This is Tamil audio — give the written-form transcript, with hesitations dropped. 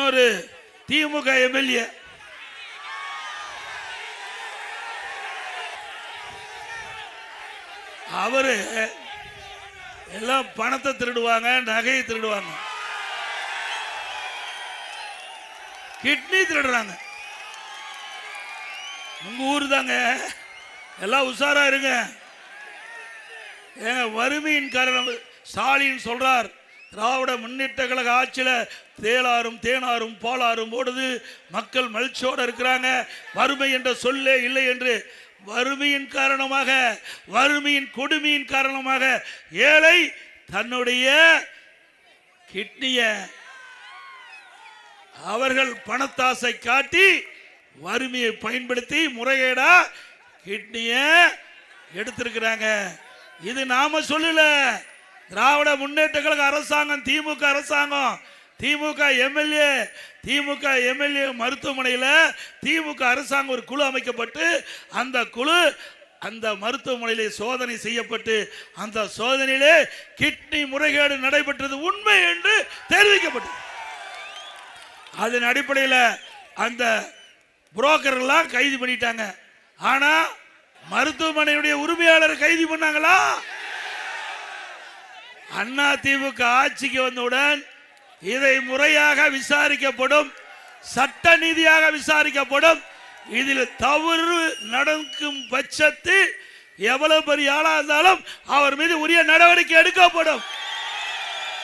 இன்னொரு திமுக எம்எல்ஏ அவரு எல்லாம் பணத்தை திருடுவாங்க, நகையை திருடுவாங்க, கிட்னி திருடுறாங்க. உங்க ஊர் தாங்க, எல்லாம் உஷாரா இருங்க. வறுமையின் காரணம் ஸ்டாலின் சொல்றார், திராவிட முன்னேற்ற கழக ஆட்சியில தேளாரும் தேனாரும் பாலாரும் ஓடுது, மக்கள் மகிழ்ச்சியோடு இருக்கிறாங்க, வறுமை என்ற சொல்லே இல்லை என்று. வறுமையின் காரணமாக, வறுமையின் கொடுமையின் காரணமாக ஏழை தன்னுடைய கிட்னிய அவர்கள் பணத்தாசை காட்டி வறுமையை பயன்படுத்தி முறைகேடா கிட்னிய எடுத்திருக்கிறாங்க. இது நாம சொல்லல, திராவிட முன்னேற்ற கழக அரசாங்கம், திமுக அரசாங்கம், திமுக எம்எல்ஏ மருத்துவமனையில் திமுக அரசாங்கம் ஒரு குழு அமைக்கப்பட்டு அந்த குழு அந்த மருத்துவமனையிலே சோதனை செய்யப்பட்டு அந்த சோதனையிலே கிட்னி முறைகேடு நடைபெற்றது உண்மை என்று தெரிவிக்கப்பட்டது. அதன் அடிப்படையில் அந்த புரோக்கர்லாம் கைது பண்ணிட்டாங்க. ஆனா மருத்துவமனையுடைய உரிமையாளர் கைது பண்ணாங்களா? அண்ணா திமுக ஆட்சிக்கு வந்தவுடன் இதை முறையாக விசாரிக்கப்படும், சட்ட நீதியாக விசாரிக்கப்படும். இதில் தவறு நடக்கும் பட்சத்தில் எவ்வளவு பெரிய ஆளா இருந்தாலும் அவர் மீது உரிய நடவடிக்கை எடுக்கப்படும்.